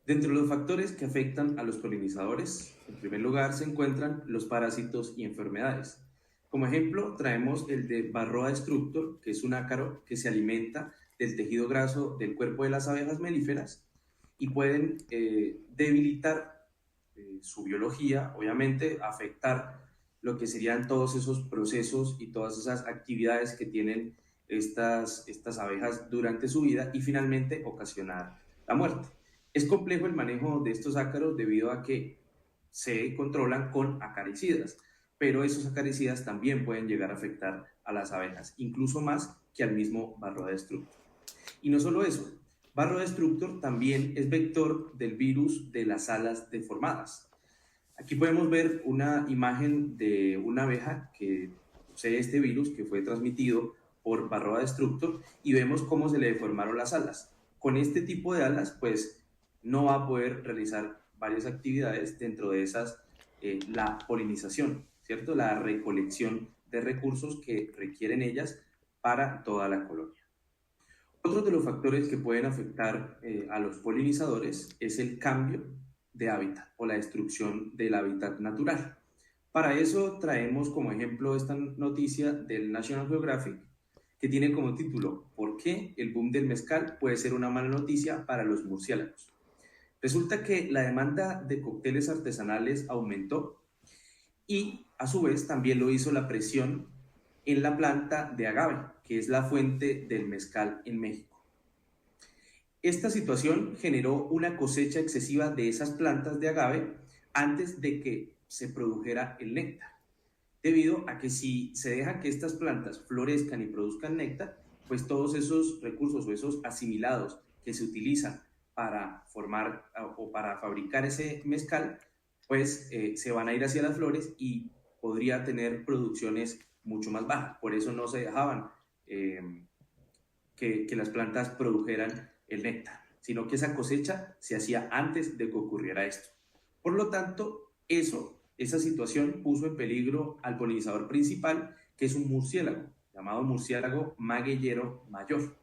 Dentro de los factores que afectan a los polinizadores, en primer lugar se encuentran los parásitos y enfermedades. Como ejemplo, traemos el de Varroa destructor, que es un ácaro que se alimenta del tejido graso del cuerpo de las abejas melíferas y pueden debilitar su biología, obviamente afectar lo que serían todos esos procesos y todas esas actividades que tienen estas abejas durante su vida y finalmente ocasionar la muerte. Es complejo el manejo de estos ácaros debido a que se controlan con acaricidas, pero esos acaricidas también pueden llegar a afectar a las abejas, incluso más que al mismo Varroa destructor. Y no solo eso, Varroa destructor también es vector del virus de las alas deformadas. Aquí podemos ver una imagen de una abeja que posee este virus que fue transmitido por Varroa destructor y vemos cómo se le deformaron las alas. Con este tipo de alas, pues no va a poder realizar varias actividades, dentro de esas la polinización, ¿cierto? La recolección de recursos que requieren ellas para toda la colonia. Otro de los factores que pueden afectar a los polinizadores es el cambio de hábitat o la destrucción del hábitat natural. Para eso traemos como ejemplo esta noticia del National Geographic que tiene como título ¿Por qué el boom del mezcal puede ser una mala noticia para los murciélagos? Resulta que la demanda de cócteles artesanales aumentó y a su vez también lo hizo la presión en la planta de agave, que es la fuente del mezcal en México. Esta situación generó una cosecha excesiva de esas plantas de agave antes de que se produjera el néctar, debido a que si se deja que estas plantas florezcan y produzcan néctar, pues todos esos recursos o esos asimilados que se utilizan para formar o para fabricar ese mezcal, pues se van a ir hacia las flores y podría tener producciones mucho más bajas. Por eso no se dejaban que las plantas produjeran el néctar, sino que esa cosecha se hacía antes de que ocurriera esto. Por lo tanto, esa situación puso en peligro al polinizador principal, que es un murciélago, llamado murciélago magueyero mayor.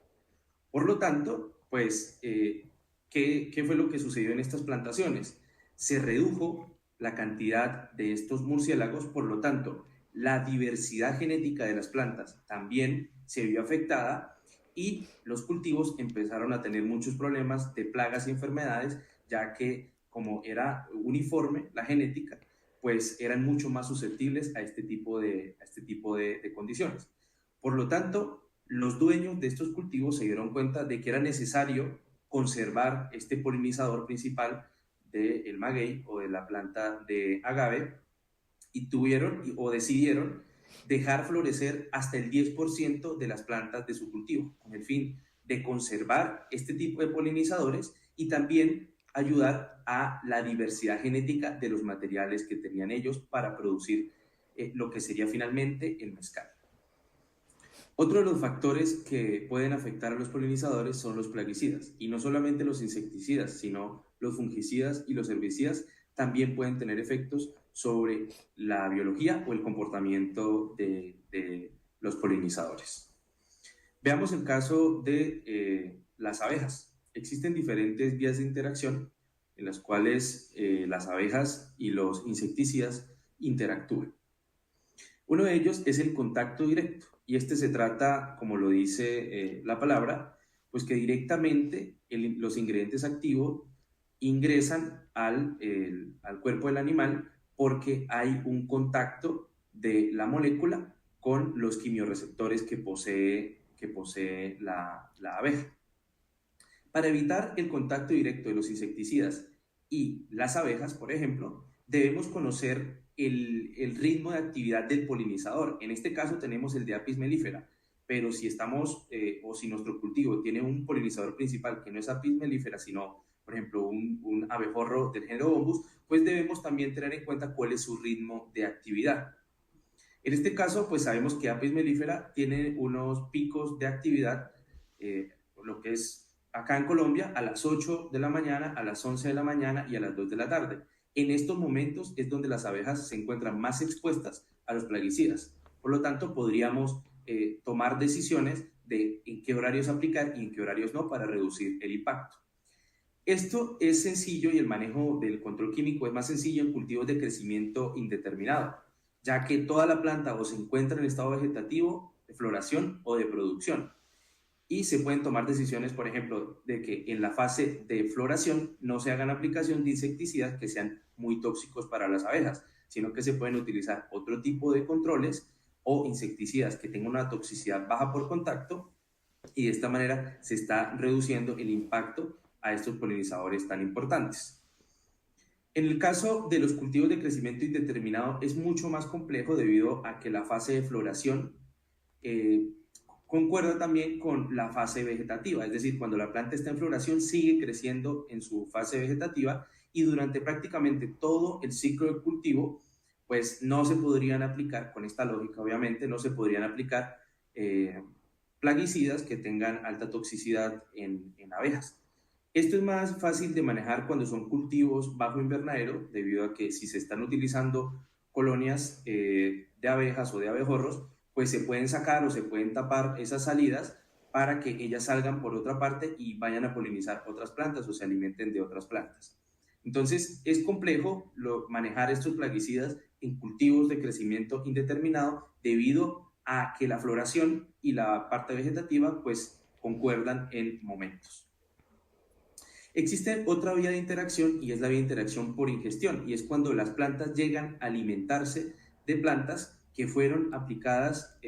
Por lo tanto, pues, ¿qué fue lo que sucedió en estas plantaciones? Se redujo la cantidad de estos murciélagos, por lo tanto, la diversidad genética de las plantas también se vio afectada y los cultivos empezaron a tener muchos problemas de plagas y enfermedades, ya que como era uniforme la genética, pues eran mucho más susceptibles a este tipo de condiciones. Por lo tanto, los dueños de estos cultivos se dieron cuenta de que era necesario conservar este polinizador principal del maguey o de la planta de agave y tuvieron o decidieron dejar florecer hasta el 10% de las plantas de su cultivo, con el fin de conservar este tipo de polinizadores y también ayudar a la diversidad genética de los materiales que tenían ellos para producir lo que sería finalmente el mezcal. Otro de los factores que pueden afectar a los polinizadores son los plaguicidas, y no solamente los insecticidas, sino los fungicidas y los herbicidas también pueden tener efectos sobre la biología o el comportamiento de los polinizadores. Veamos el caso de las abejas. Existen diferentes vías de interacción en las cuales las abejas y los insecticidas interactúan. Uno de ellos es el contacto directo, y este se trata, como lo dice la palabra, pues que directamente los ingredientes activos ingresan al cuerpo del animal porque hay un contacto de la molécula con los quimiorreceptores que posee la abeja. Para evitar el contacto directo de los insecticidas y las abejas, por ejemplo, debemos conocer el ritmo de actividad del polinizador. En este caso tenemos el de Apis mellifera, pero si estamos o si nuestro cultivo tiene un polinizador principal que no es Apis mellifera, sino, por ejemplo, un abejorro del género Bombus, pues debemos también tener en cuenta cuál es su ritmo de actividad. En este caso, pues sabemos que Apis mellifera tiene unos picos de actividad, lo que es acá en Colombia, a las 8 de la mañana, a las 11 de la mañana y a las 2 de la tarde. En estos momentos es donde las abejas se encuentran más expuestas a los plaguicidas. Por lo tanto, podríamos tomar decisiones de en qué horarios aplicar y en qué horarios no para reducir el impacto. Esto es sencillo y el manejo del control químico es más sencillo en cultivos de crecimiento indeterminado, ya que toda la planta o se encuentra en estado vegetativo, de floración o de producción. Y se pueden tomar decisiones, por ejemplo, de que en la fase de floración no se hagan aplicación de insecticidas que sean muy tóxicos para las abejas, sino que se pueden utilizar otro tipo de controles o insecticidas que tengan una toxicidad baja por contacto, y de esta manera se está reduciendo el impacto a estos polinizadores tan importantes. En el caso de los cultivos de crecimiento indeterminado es mucho más complejo debido a que la fase de floración eh, concuerda también con la fase vegetativa, es decir, cuando la planta está en floración sigue creciendo en su fase vegetativa, y durante prácticamente todo el ciclo de cultivo pues no se podrían aplicar, con esta lógica obviamente, no se podrían aplicar plaguicidas que tengan alta toxicidad en abejas. Esto es más fácil de manejar cuando son cultivos bajo invernadero, debido a que si se están utilizando colonias de abejas o de abejorros, pues se pueden sacar o se pueden tapar esas salidas para que ellas salgan por otra parte y vayan a polinizar otras plantas o se alimenten de otras plantas. Entonces es complejo manejar estos plaguicidas en cultivos de crecimiento indeterminado debido a que la floración y la parte vegetativa pues concuerdan en momentos. Existe otra vía de interacción y es la vía de interacción por ingestión, y es cuando las plantas llegan a alimentarse de plantas que fueron aplicadas,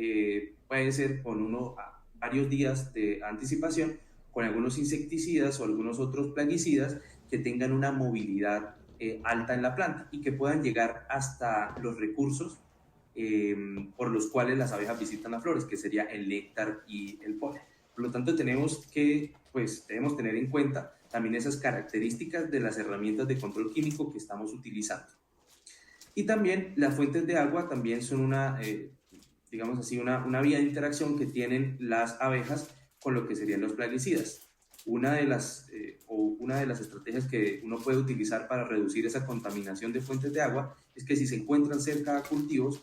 puede ser con varios días de anticipación, con algunos insecticidas o algunos otros plaguicidas que tengan una movilidad alta en la planta y que puedan llegar hasta los recursos por los cuales las abejas visitan las flores, que sería el néctar y el polen. Por lo tanto, debemos tener en cuenta también esas características de las herramientas de control químico que estamos utilizando. Y también las fuentes de agua también son una vía de interacción que tienen las abejas con lo que serían los plaguicidas. Una de las estrategias que uno puede utilizar para reducir esa contaminación de fuentes de agua es que si se encuentran cerca de cultivos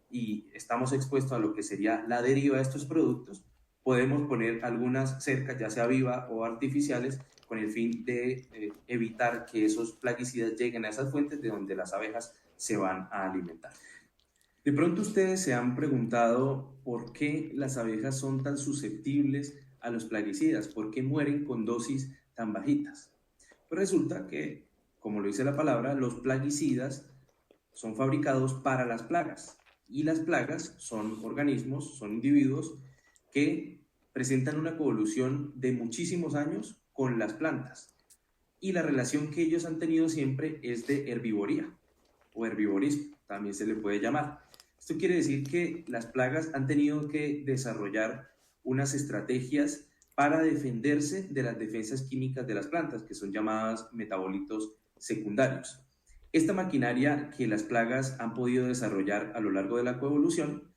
y estamos expuestos a lo que sería la deriva de estos productos, podemos poner algunas cercas, ya sea viva o artificiales, con el fin de evitar que esos plaguicidas lleguen a esas fuentes de donde las abejas se van a alimentar. De pronto ustedes se han preguntado por qué las abejas son tan susceptibles a los plaguicidas, por qué mueren con dosis tan bajitas. Pues resulta que, como lo dice la palabra, los plaguicidas son fabricados para las plagas, y las plagas son organismos, son individuos que presentan una coevolución de muchísimos años con las plantas, y la relación que ellos han tenido siempre es de herbivoría o herbivorismo, también se le puede llamar. Esto quiere decir que las plagas han tenido que desarrollar unas estrategias para defenderse de las defensas químicas de las plantas, que son llamadas metabolitos secundarios. Esta maquinaria que las plagas han podido desarrollar a lo largo de la coevolución,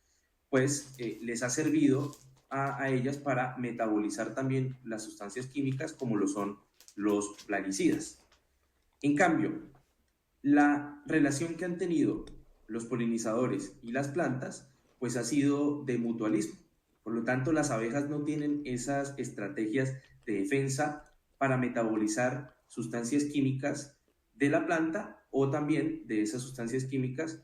pues les ha servido a ellas para metabolizar también las sustancias químicas como lo son los plaguicidas. En cambio, la relación que han tenido los polinizadores y las plantas pues ha sido de mutualismo. Por lo tanto, las abejas no tienen esas estrategias de defensa para metabolizar sustancias químicas de la planta o también de esas sustancias químicas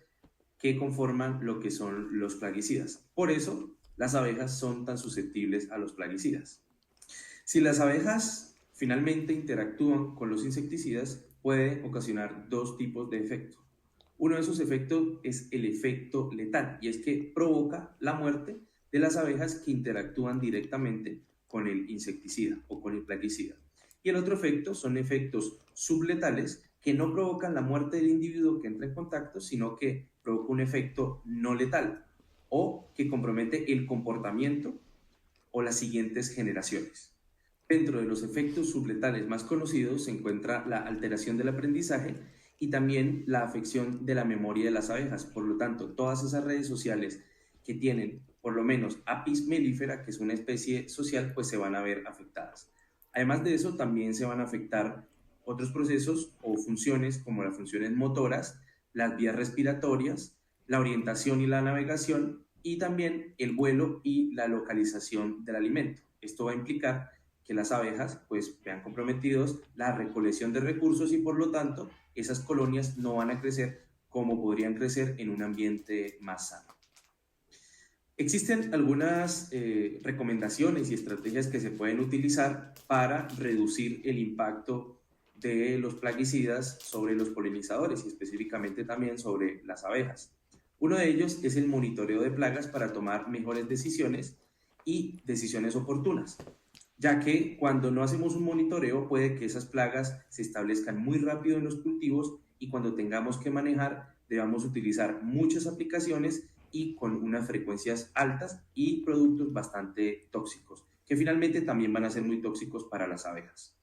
que conforman lo que son los plaguicidas. Por eso, las abejas son tan susceptibles a los plaguicidas. Si las abejas finalmente interactúan con los insecticidas, puede ocasionar dos tipos de efectos. Uno de esos efectos es el efecto letal, y es que provoca la muerte de las abejas que interactúan directamente con el insecticida o con el plaguicida. Y el otro efecto son efectos subletales, que no provocan la muerte del individuo que entra en contacto, sino que provoca un efecto no letal o que compromete el comportamiento o las siguientes generaciones. Dentro de los efectos subletales más conocidos se encuentra la alteración del aprendizaje y también la afección de la memoria de las abejas. Por lo tanto, todas esas redes sociales que tienen por lo menos Apis mellifera, que es una especie social, pues se van a ver afectadas. Además de eso, también se van a afectar otros procesos o funciones como las funciones motoras, las vías respiratorias, la orientación y la navegación, y también el vuelo y la localización del alimento. Esto va a implicar que las abejas pues vean comprometidos la recolección de recursos y por lo tanto esas colonias no van a crecer como podrían crecer en un ambiente más sano. Existen algunas recomendaciones y estrategias que se pueden utilizar para reducir el impacto de los plaguicidas sobre los polinizadores y específicamente también sobre las abejas. Uno de ellos es el monitoreo de plagas para tomar mejores decisiones y decisiones oportunas, ya que cuando no hacemos un monitoreo puede que esas plagas se establezcan muy rápido en los cultivos y cuando tengamos que manejar debamos utilizar muchas aplicaciones y con unas frecuencias altas y productos bastante tóxicos, que finalmente también van a ser muy tóxicos para las abejas.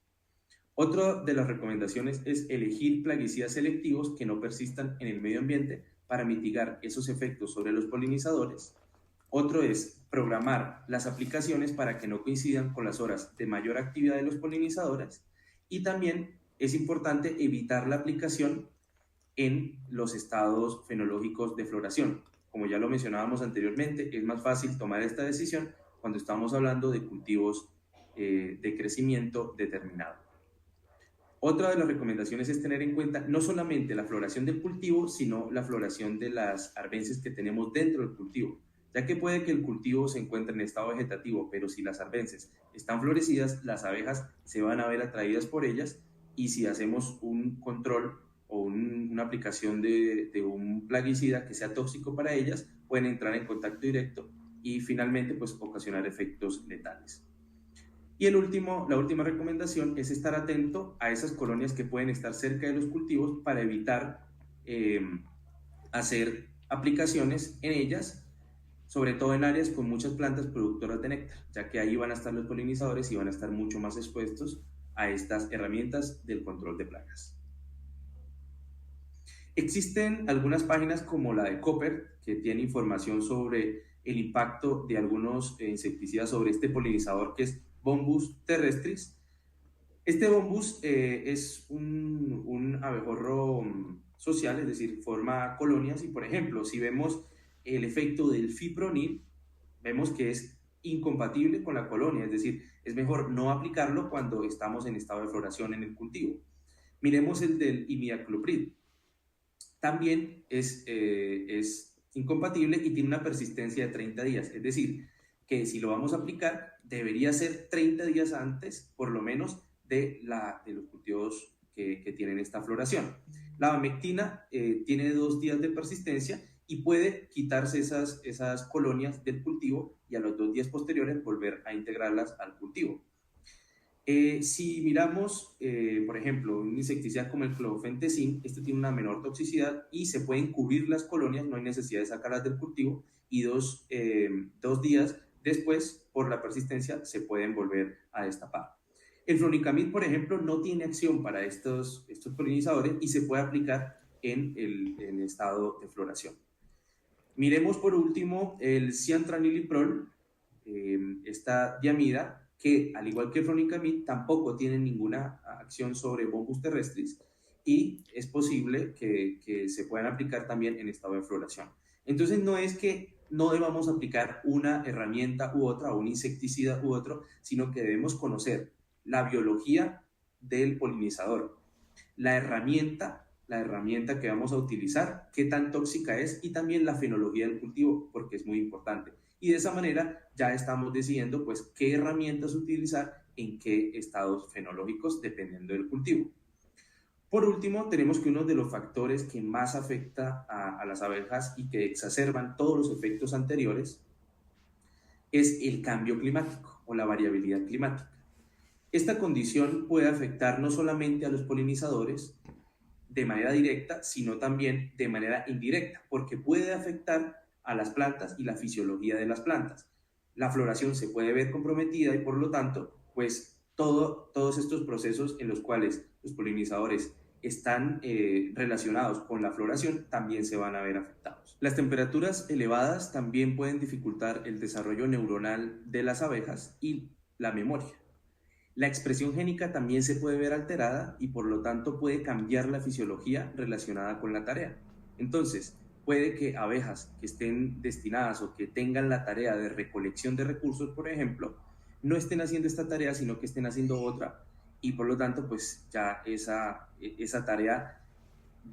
Otra de las recomendaciones es elegir plaguicidas selectivos que no persistan en el medio ambiente para mitigar esos efectos sobre los polinizadores. Otro es programar las aplicaciones para que no coincidan con las horas de mayor actividad de los polinizadores y también es importante evitar la aplicación en los estados fenológicos de floración. Como ya lo mencionábamos anteriormente, es más fácil tomar esta decisión cuando estamos hablando de cultivos de crecimiento determinado. Otra de las recomendaciones es tener en cuenta no solamente la floración del cultivo, sino la floración de las arbences que tenemos dentro del cultivo, ya que puede que el cultivo se encuentre en estado vegetativo, pero si las arbences están florecidas, las abejas se van a ver atraídas por ellas y si hacemos un control o una aplicación de un plaguicida que sea tóxico para ellas, pueden entrar en contacto directo y finalmente pues ocasionar efectos letales. Y la última recomendación es estar atento a esas colonias que pueden estar cerca de los cultivos para evitar hacer aplicaciones en ellas, sobre todo en áreas con muchas plantas productoras de néctar, ya que ahí van a estar los polinizadores y van a estar mucho más expuestos a estas herramientas del control de plagas. Existen algunas páginas como la de Copper que tiene información sobre el impacto de algunos insecticidas sobre este polinizador que es Bombus terrestris. Este Bombus es un abejorro social, es decir, forma colonias y por ejemplo, si vemos el efecto del fipronil, vemos que es incompatible con la colonia, es decir, es mejor no aplicarlo cuando estamos en estado de floración en el cultivo. Miremos el del imidacloprid. También es incompatible y tiene una persistencia de 30 días, es decir, que si lo vamos a aplicar debería ser 30 días antes, por lo menos, de los cultivos que tienen esta floración. La abamectina tiene 2 días de persistencia y puede quitarse esas colonias del cultivo y a los 2 días posteriores volver a integrarlas al cultivo. Si miramos, por ejemplo, un insecticida como el clorfentezin, este tiene una menor toxicidad y se pueden cubrir las colonias, no hay necesidad de sacarlas del cultivo y dos días después, por la persistencia, se pueden volver a destapar. El flonicamid, por ejemplo, no tiene acción para estos polinizadores y se puede aplicar en estado de floración. Miremos por último el ciantraniliprol, esta diamida, que al igual que el flonicamid tampoco tiene ninguna acción sobre Bombus terrestris y es posible que se puedan aplicar también en estado de floración. Entonces no es que no debamos aplicar una herramienta u otra o un insecticida u otro, sino que debemos conocer la biología del polinizador, la herramienta que vamos a utilizar, qué tan tóxica es y también la fenología del cultivo, porque es muy importante. Y de esa manera ya estamos decidiendo pues qué herramientas utilizar en qué estados fenológicos dependiendo del cultivo. Por último, tenemos que uno de los factores que más afecta a las abejas y que exacerban todos los efectos anteriores es el cambio climático o la variabilidad climática. Esta condición puede afectar no solamente a los polinizadores de manera directa, sino también de manera indirecta, porque puede afectar a las plantas y la fisiología de las plantas. La floración se puede ver comprometida y por lo tanto, pues todos estos procesos en los cuales los polinizadores están relacionados con la floración también se van a ver afectados. Las temperaturas elevadas también pueden dificultar el desarrollo neuronal de las abejas y la memoria. La expresión génica también se puede ver alterada y por lo tanto puede cambiar la fisiología relacionada con la tarea. Entonces, puede que abejas que estén destinadas o que tengan la tarea de recolección de recursos, por ejemplo, no estén haciendo esta tarea, sino que estén haciendo otra, y por lo tanto, pues ya esa tarea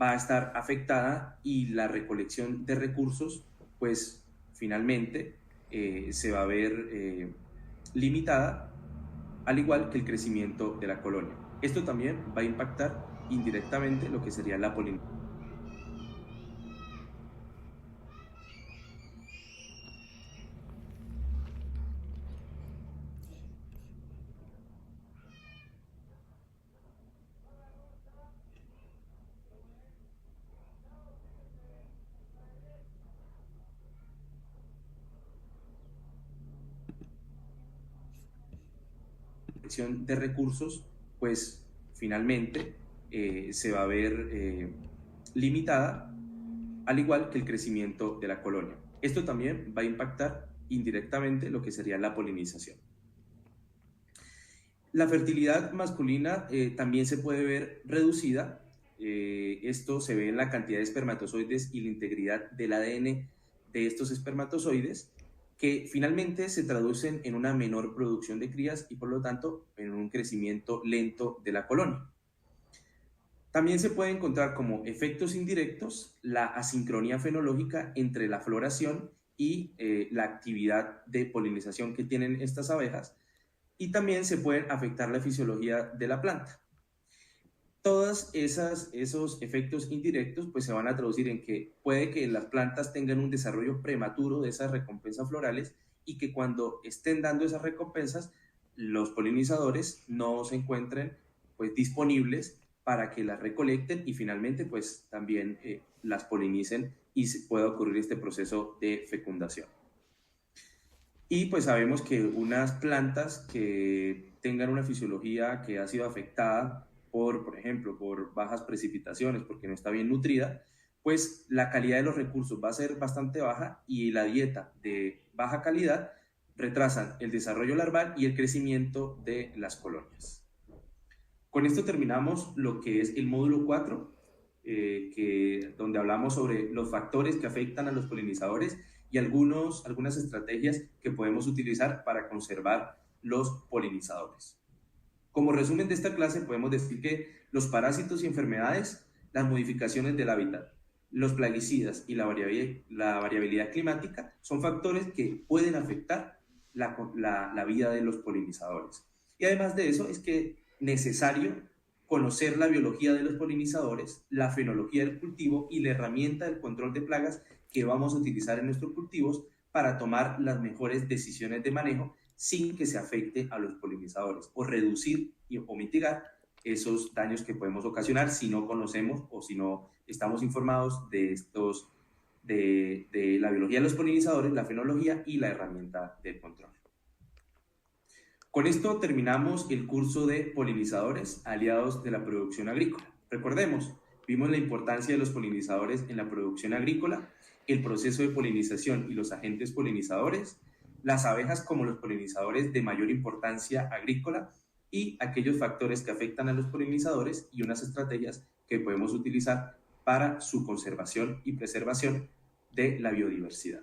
va a estar afectada y la recolección de recursos, pues finalmente se va a ver limitada, al igual que el crecimiento de la colonia. Esto también va a impactar indirectamente lo que sería la polinización. De recursos, pues finalmente se va a ver limitada, al igual que el crecimiento de la colonia. Esto también va a impactar indirectamente lo que sería la polinización. La fertilidad masculina también se puede ver reducida. Esto se ve en la cantidad de espermatozoides y la integridad del ADN de estos espermatozoides, que finalmente se traducen en una menor producción de crías y por lo tanto en un crecimiento lento de la colonia. También se puede encontrar como efectos indirectos la asincronía fenológica entre la floración y la actividad de polinización que tienen estas abejas, y también se pueden afectar la fisiología de la planta. Todos esos efectos indirectos pues se van a traducir en que puede que las plantas tengan un desarrollo prematuro de esas recompensas florales y que cuando estén dando esas recompensas los polinizadores no se encuentren pues disponibles para que las recolecten y finalmente pues también las polinicen y pueda ocurrir este proceso de fecundación. Y pues sabemos que unas plantas que tengan una fisiología que ha sido afectada por ejemplo, por bajas precipitaciones, porque no está bien nutrida, pues la calidad de los recursos va a ser bastante baja y la dieta de baja calidad retrasan el desarrollo larval y el crecimiento de las colonias. Con esto terminamos lo que es el módulo 4, donde hablamos sobre los factores que afectan a los polinizadores y algunas estrategias que podemos utilizar para conservar los polinizadores. Como resumen de esta clase podemos decir que los parásitos y enfermedades, las modificaciones del hábitat, los plaguicidas y la variabilidad climática son factores que pueden afectar la vida de los polinizadores. Y además de eso es que necesario conocer la biología de los polinizadores, la fenología del cultivo y la herramienta del control de plagas que vamos a utilizar en nuestros cultivos para tomar las mejores decisiones de manejo sin que se afecte a los polinizadores o reducir o mitigar esos daños que podemos ocasionar si no conocemos o si no estamos informados de la biología de los polinizadores, la fenología y la herramienta del control. Con esto terminamos el curso de polinizadores aliados de la producción agrícola. Recordemos, vimos la importancia de los polinizadores en la producción agrícola, el proceso de polinización y los agentes polinizadores, las abejas como los polinizadores de mayor importancia agrícola y aquellos factores que afectan a los polinizadores y unas estrategias que podemos utilizar para su conservación y preservación de la biodiversidad.